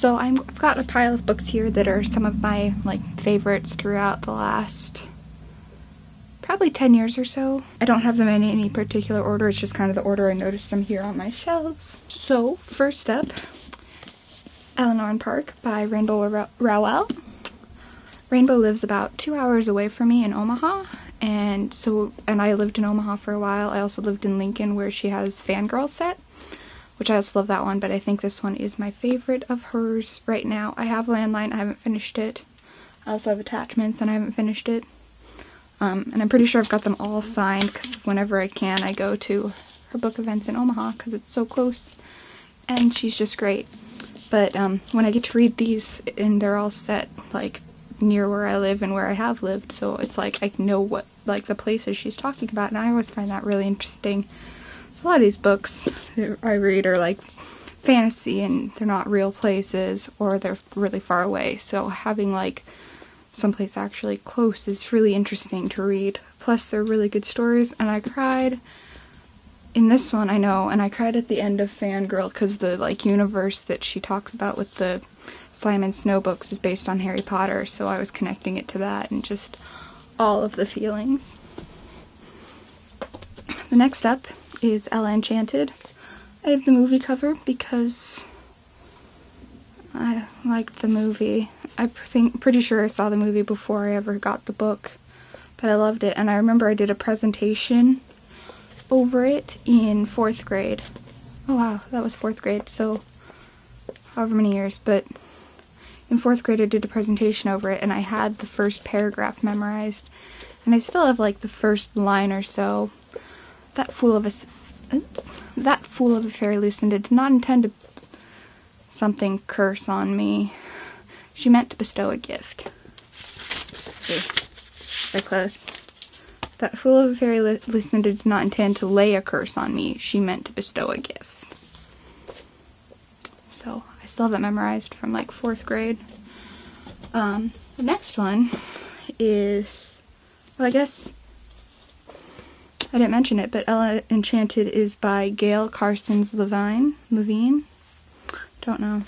So I've got a pile of books here that are some of my like favorites throughout the last probably 10 years or so. I don't have them in any particular order, it's just kind of the order I noticed them here on my shelves. So first up, Alanon Park by Rainbow Rowell. Rainbow lives about 2 hours away from me in Omaha, and I lived in Omaha for a while. I also lived in Lincoln where she has Fangirl Set, which I also love that one, but I think this one is my favorite of hers right now. I have Landline, I haven't finished it. I also have Attachments and I haven't finished it. And I'm pretty sure I've got them all signed because whenever I can I go to her book events in Omaha because it's so close and she's just great. But when I get to read these, and they're all set like near where I live and where I have lived, so it's like I know what like the places she's talking about, and I always find that really interesting. So a lot of these books that I read are like fantasy and they're not real places or they're really far away, so having like someplace actually close is really interesting to read. Plus they're really good stories, and I cried in this one, I know, and I cried at the end of Fangirl because the like universe that she talks about with the Slime and Snow books is based on Harry Potter, so I was connecting it to that and just all of the feelings. The next up is Enchanted. I have the movie cover because I liked the movie. Pretty sure I saw the movie before I ever got the book, but I loved it, and I remember I did a presentation over it in 4th grade. Oh wow, that was 4th grade, so however many years, but in 4th grade I did a presentation over it, and I had the first paragraph memorized, and I still have like the first line or so. That fool of a fairy Lucinda did not intend to something curse on me. She meant to bestow a gift. Let's see. So close. That fool of a fairy Lucinda did not intend to lay a curse on me. She meant to bestow a gift. So I still have it memorized from like 4th grade. The next one is, well, I guess I didn't mention it, but Enchanted is by Gail Carson's Levine. Don't know.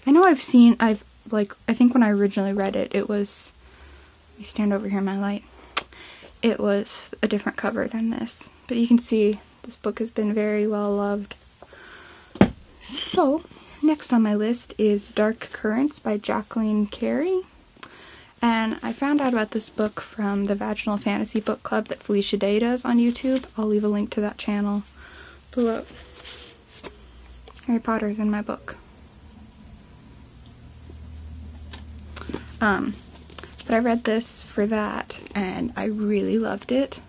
I know I think when I originally read it, it was, let me stand over here in my light. It was a different cover than this. But you can see this book has been very well loved. So, next on my list is Dark Currents by Jacqueline Carey. And I found out about this book from the Vaginal Fantasy book club that Felicia Day does on YouTube. I'll leave a link to that channel below. Harry Potter's in my book. But I read this for that, and I really loved it.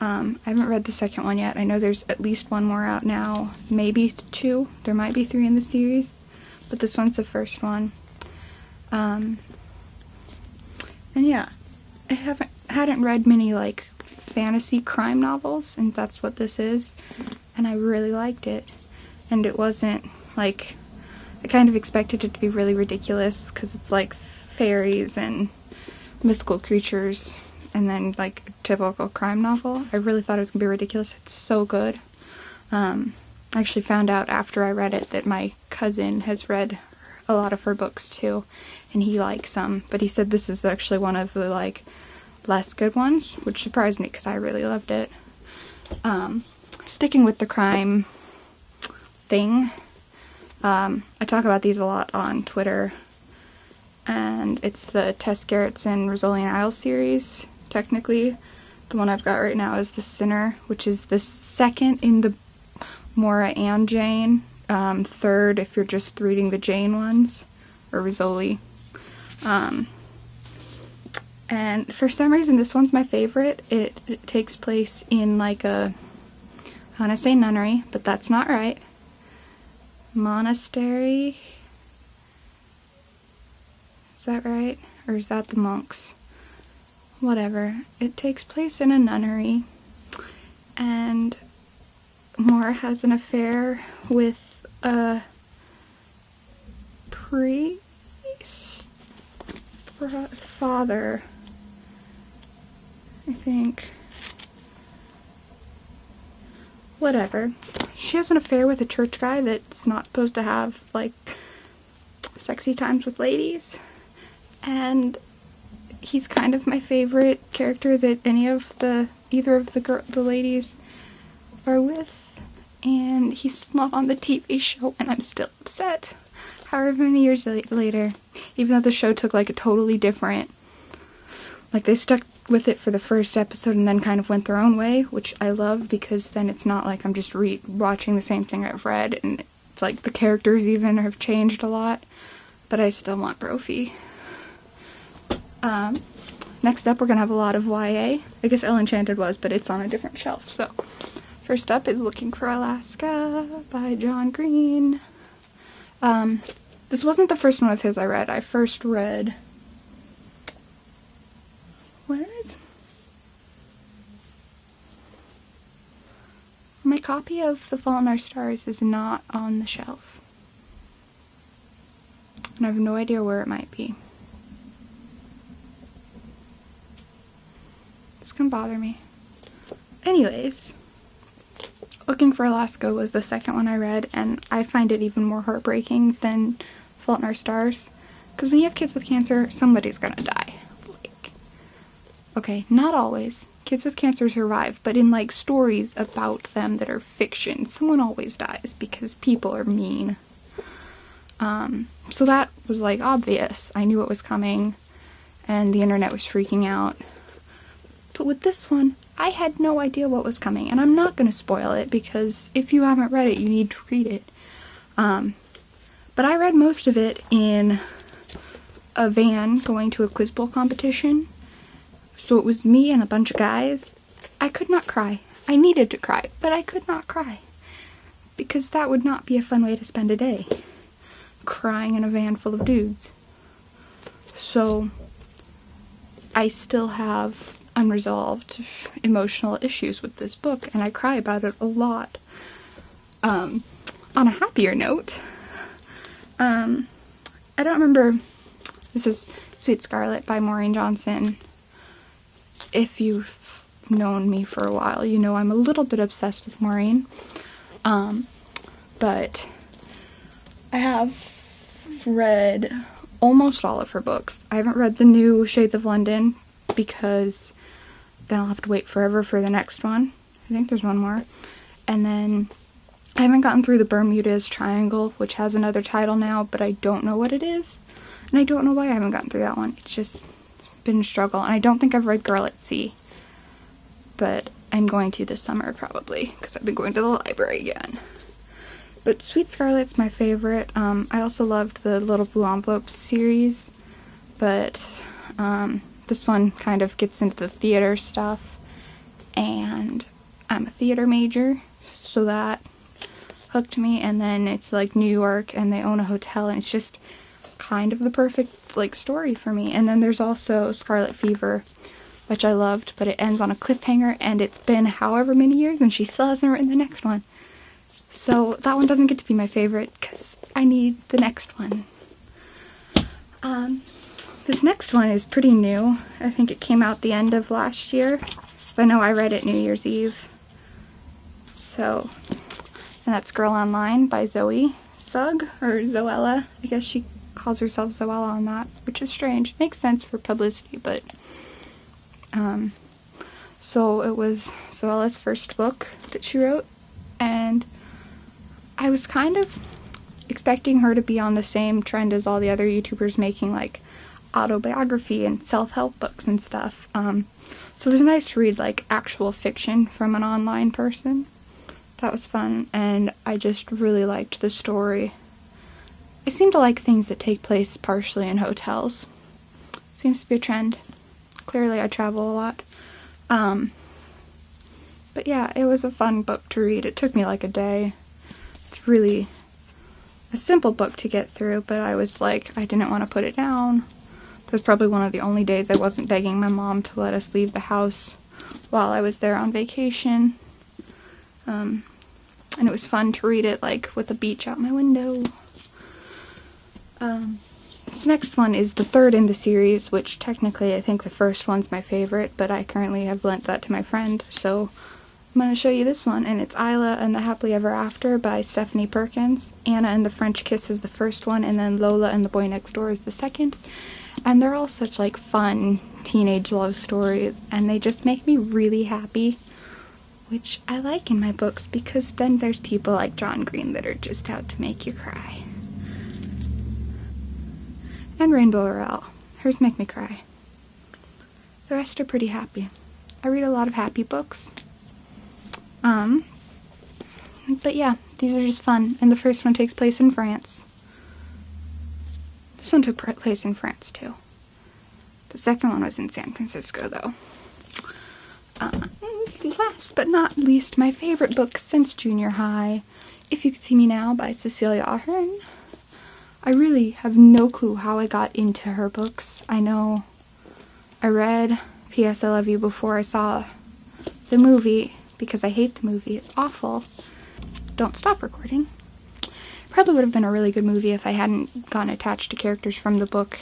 I haven't read the second one yet. I know there's at least one more out now, maybe 2. There might be 3 in the series, but this one's the first one. And yeah, I hadn't read many like fantasy crime novels, and that's what this is, and I really liked it. And it wasn't like, I kind of expected it to be really ridiculous because it's like fairies and mythical creatures and then like a typical crime novel. I really thought it was gonna be ridiculous. It's so good. I actually found out after I read it that my cousin has read a lot of her books too, and he likes them, but he said this is actually one of the like less good ones, which surprised me because I really loved it. Sticking with the crime thing, I talk about these a lot on Twitter, and it's the Tess Gerritsen Rizzoli Isles series. Technically, the one I've got right now is The Sinner, which is the second in the Maura and Jane, 3rd if you're just reading the Jane ones, or Rizzoli. And for some reason this one's my favorite. It takes place in like a, I want to say nunnery, but that's not right. Monastery? Is that right? Or is that the monks? Whatever. It takes place in a nunnery, and Maura has an affair with a priest? Father, I think. Whatever. She has an affair with a church guy that's not supposed to have, like, Sexy Times with Ladies, and he's kind of my favorite character that either of the ladies are with, and he's not on the TV show, and I'm still upset. However many years later, even though the show took like a totally different, like they stuck with it for the first episode and then kind of went their own way, which I love because then it's not like I'm just watching the same thing I've read, and it's like the characters even have changed a lot, but I still want Brophy. Next up we're gonna have a lot of YA. I guess Enchanted was, but it's on a different shelf, so. First up is Looking for Alaska by John Green. This wasn't the first one of his I read. I first read... Where is... My copy of The Fault in Our Stars is not on the shelf. And I have no idea where it might be. It's gonna bother me. Anyways, Looking for Alaska was the second one I read, and I find it even more heartbreaking than Fault in Our Stars. Because when you have kids with cancer, somebody's gonna die. Like, okay, not always. Kids with cancer survive, but in like stories about them that are fiction, someone always dies because people are mean. So that was like obvious. I knew it was coming, and the internet was freaking out. But with this one, I had no idea what was coming, and I'm not going to spoil it because if you haven't read it, you need to read it. But I read most of it in a van going to a quiz bowl competition. So it was me and a bunch of guys. I could not cry. I needed to cry, but I could not cry. Because that would not be a fun way to spend a day. Crying in a van full of dudes. So I still have unresolved emotional issues with this book, and I cry about it a lot. On a happier note, I don't remember, this is Sweet Scarlet by Maureen Johnson. If you've known me for a while, you know I'm a little bit obsessed with Maureen. But I have read almost all of her books. I haven't read the new Shades of London because then I'll have to wait forever for the next one. I think there's one more. And then I haven't gotten through the Bermuda's Triangle, which has another title now, but I don't know what it is. And I don't know why I haven't gotten through that one. It's just been a struggle. And I don't think I've read Girl at Sea. But I'm going to this summer probably, because I've been going to the library again. But Sweet Scarlet's my favorite. I also loved the Little Blue Envelope series, but this one kind of gets into the theater stuff, and I'm a theater major, so that hooked me. And then it's like New York, and they own a hotel, and it's just kind of the perfect like story for me. And then there's also Scarlet Fever, which I loved, but it ends on a cliffhanger, and it's been however many years, and she still hasn't written the next one. So that one doesn't get to be my favorite because I need the next one. This next one is pretty new. I think it came out the end of last year. So I know I read it New Year's Eve. So, and that's Girl Online by Zoe Sugg, or Zoella. I guess she calls herself Zoella on that, which is strange. Makes sense for publicity, but so it was Zoella's first book that she wrote, and I was kind of expecting her to be on the same trend as all the other YouTubers making like autobiography and self-help books and stuff. So it was nice to read like actual fiction from an online person. That was fun, and I just really liked the story. I seem to like things that take place partially in hotels. Seems to be a trend. Clearly I travel a lot. But yeah, it was a fun book to read. It took me like a day. It's really a simple book to get through, but I was like, I didn't want to put it down. It was probably one of the only days I wasn't begging my mom to let us leave the house while I was there on vacation. And it was fun to read it like with a beach out my window. This next one is the third in the series, which technically I think the first one's my favorite, but I currently have lent that to my friend, so I'm going to show you this one, and it's Isla and the Happily Ever After by Stephanie Perkins. Anna and the French Kiss is the first one, and then Lola and the Boy Next Door is the second. And they're all such like fun teenage love stories, and they just make me really happy, which I like in my books, because then there's people like John Green that are just out to make you cry. And Rainbow Rowell. Hers make me cry. The rest are pretty happy. I read a lot of happy books. But yeah, these are just fun. And the first one takes place in France. This one took place in France too. The second one was in San Francisco though. Last but not least, my favorite book since junior high, If You Could See Me Now by Cecilia Ahern. I really have no clue how I got into her books. I know I read P.S. I Love You before I saw the movie, because I hate the movie. It's awful. Don't stop recording. Probably would have been a really good movie if I hadn't gotten attached to characters from the book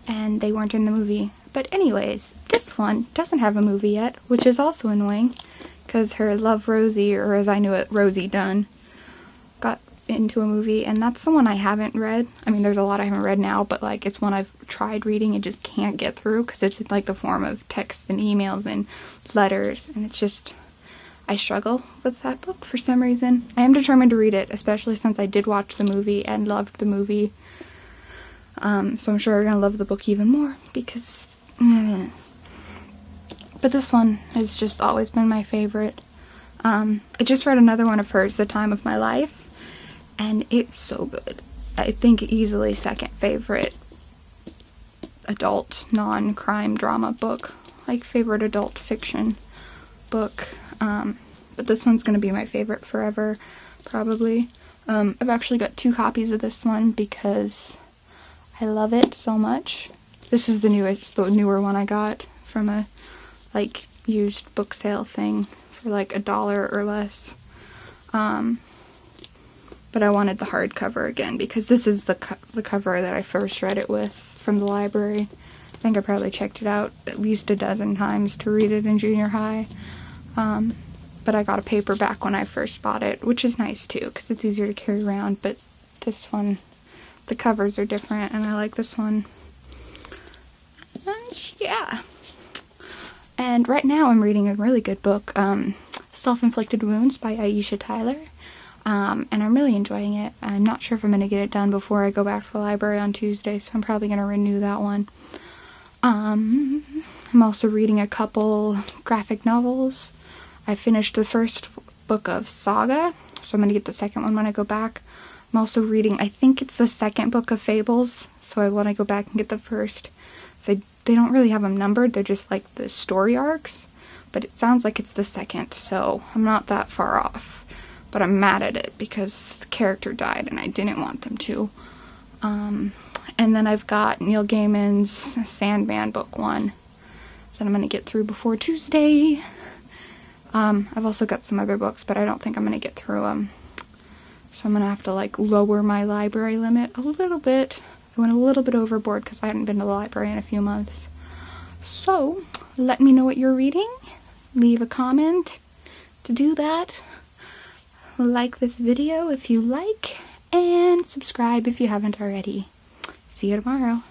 and they weren't in the movie. But anyways, this one doesn't have a movie yet, which is also annoying, because her Love, Rosie, or as I knew it, Rosie Dunn, got into a movie, and that's the one I haven't read. I mean, there's a lot I haven't read now, but like it's one I've tried reading and just can't get through, because it's in like the form of texts and emails and letters, and it's just, I struggle with that book for some reason. I am determined to read it, especially since I did watch the movie and loved the movie. So I'm sure I'm gonna love the book even more, because but this one has just always been my favorite. I just read another one of hers, The Time of My Life, and it's so good. I think easily second favorite adult non-crime drama book, like favorite adult fiction book. But this one's gonna be my favorite forever, probably. I've actually got 2 copies of this one because I love it so much. This is the newer one I got from a like used book sale thing for like $1 or less. But I wanted the hardcover again because this is the cover that I first read it with from the library. I think I probably checked it out at least a dozen times to read it in junior high. But I got a paperback when I first bought it, which is nice too because it's easier to carry around. But this one, the covers are different, and I like this one. And yeah. And right now I'm reading a really good book, Self-Inflicted Wounds by Aisha Tyler. And I'm really enjoying it. I'm not sure if I'm going to get it done before I go back to the library on Tuesday, so I'm probably going to renew that one. I'm also reading a couple graphic novels. I finished the first book of Saga, so I'm going to get the second one when I go back. I'm also reading, I think it's the second book of Fables, so I want to go back and get the first. So they don't really have them numbered, they're just like the story arcs, but it sounds like it's the second, so I'm not that far off. But I'm mad at it because the character died and I didn't want them to. And then I've got Neil Gaiman's Sandman book 1 that I'm going to get through before Tuesday. I've also got some other books, but I don't think I'm going to get through them. So I'm going to have to like lower my library limit a little bit. I went a little bit overboard because I hadn't been to the library in a few months. So let me know what you're reading. Leave a comment to do that. Like this video if you like, and subscribe if you haven't already. See you tomorrow.